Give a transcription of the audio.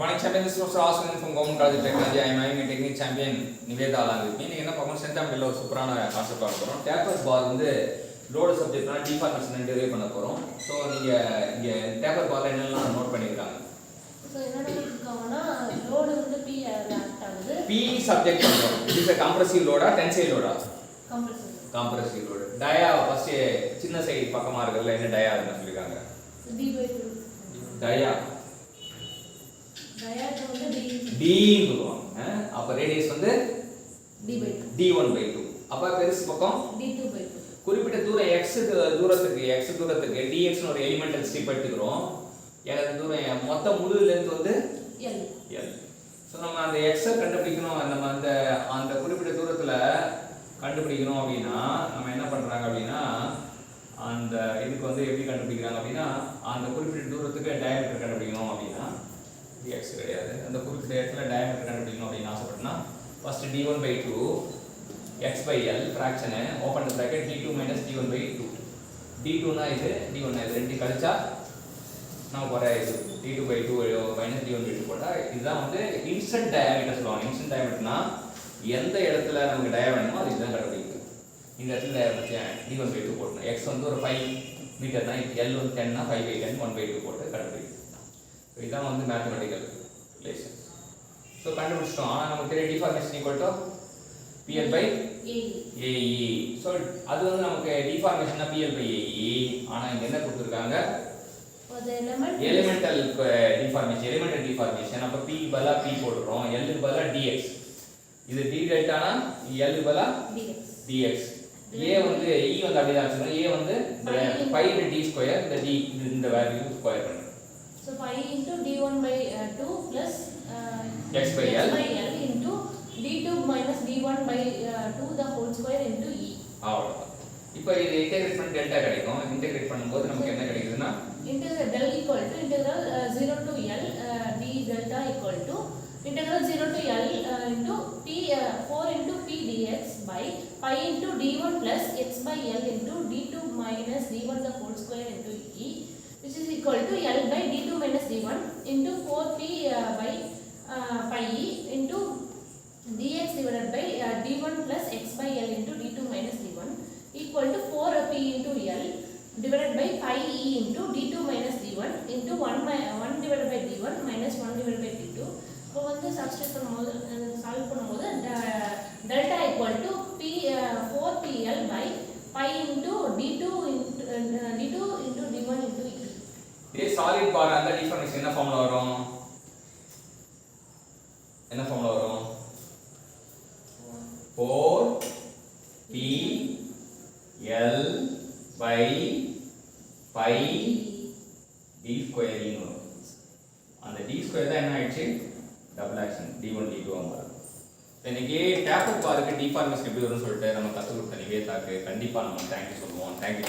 morning champion, this is Mr. Osman from Government College of Technology. I am having a technique champion Niveda along with me. நீங்க என்ன பார்க்கணும் send ஆம்பிள்ல ஒரு சூப்பரான concept பார்க்க போறோம். Taper பார் வந்து லோட் சப்ஜெக்ட்னா டிஃபார்மேஷன் டெரைவ் பண்ண போறோம். சோ நீங்க இங்க டேப்பர் பார்ல என்னெல்லாம் நோட் பண்ணிருக்காங்க. சோ என்னோட கொடுத்திருக்காங்கன்னா லோட் வந்து P ஆக்ட் ஆகுது. P சப்ஜெக்ட் பண்றோம். இது is a compressive load ஆ டென்சைல் லோடா? compressive load. டயா ஃபர்ஸ்ட் சின்ன சைடு பக்கமா இருக்குல்ல என்ன டயா என்ன சொல்லிருக்காங்க? D/2. டயா வந்து d சொல்லுவாங்க. அப்ப ரேடியஸ் வந்து d1/2. அப்ப பெருசு பக்கம் d2/2. குறிப்பிட்ட தூரம் x தூரத்துக்கு dx னு ஒரு எலிமெண்டல் ஸ்ட்ரிப் எடுத்துக்கிறோம். எனக்கு தூரம் மொத்த முழு லெந்த் வந்து l. சோ நம்ம அந்த x கண்டுபிடிக்கணும். நம்ம அந்த குறிப்பிட்ட தூரத்துல கண்டுபிடிக்கணும் அப்படினா நம்ம என்ன பண்றாங்க அப்படினா அந்த இதுக்கு வந்து எப்படி கண்டுபிடிக்கிறாங்க அப்படினா அந்த குறிப்பிட்ட தூரத்துக்கு டயாமீட்டர் கண்டுபிடிக்கணும் அப்படினா dx கிடையாது. அந்த குறிப்பிட்ட இடத்துல டயாமீட்டர் கண்டுபிடிக்கணும் அப்படினு ஆசைப்பட்டனா first d1/2 x/l fraction open the bracket d2 - d1/2. d2 னா இது d1 னா இது ரெண்டு கழிச்சா நமக்கு வர இது d2/2 - d1/2 போட்டா இதுதான் வந்து இன்ஸ்டன்ட் டயாமீட்டர் சொல்லுவாங்க. இன்ஸ்டன்ட் டயாமீட்டர்னா எந்த இடத்துல நமக்கு டயா வேணுமோ அது இதுதான் கண்டுபிடிக்கும். இந்த இடத்துல d1/2 போடணும். x வந்து ஒரு 5 மீட்டர் தான், l வந்து 10 னா 5/10 1/2 போட்டு கண்டுபிடிக்கும். இதுதான் வந்து மேத்தமெட்டிக்கல் ரிலேஷன். சோ கண்டுபிடிச்சிட்டோம். ஆனா நமக்கு தெரிய deformation equal to PL/AE. So அது வந்து நமக்கு டிஃபார்மேஷன்னா PL/AE. ஆனா இங்க என்ன கொடுத்திருக்காங்க? அது எலிமெண்டல் டிஃபார்மேஷன். அப்ப P பதிலா P போடுறோம். L க்கு பதிலா dx. இது d டெல்டானா L க்கு பதிலா dx. A வந்து E வந்து அப்படியே தான் சொல்றோம். A வந்து pi d2 இந்த d இந்த வேல்யூ ஸ்கொயர் பண்ணுங்க. So 5 into d1/2 plus x/l into d2 minus d1/2 the whole square into e. அவ்வளவுதான். இப்போ இது இன்டகிரேட் பண்ணி டெல்டா கிடைக்கும். இன்டகிரேட் பண்ணும்போது நமக்கு என்ன கிடைக்குதுன்னா integral del equal to integral 0 to l d delta equal to integral 0 to l into p 4 into p dx by pi into d1 plus x/l into d2 minus d1 the whole square into e, which is equal to L by d2 minus d1 into 4p by pi e into dx divided by d1 plus x by L into d2 minus d1 equal to 4p into L divided by pi e into d2 minus d1 into 1 divided by d1 minus 1 divided by d2. இப்போ வந்து substitute பண்ணும்போது solve பண்ணும்போது delta equal to p 4pl by pi into d2 into d1 into e. இதே solid பார் அந்த deformation என்ன formula வரும்? 4pl by pi d2 வரும். அந்த d2 தான் என்ன ஆயிடுச்சு? டபுள் ஆக்ஷன் d1 d2 ஆ மாறும். இன்னைக்கு டேப்பர் பாருக்கு டிஃபார்மேஷன் எப்படி வரும்னு சொல்லிட்டு நம்ம கத்து கொடுத்த நிவேதாக்கு கண்டிப்பா நம்ம தேங்க்யூ சொல்லுவோம். தேங்க்யூ.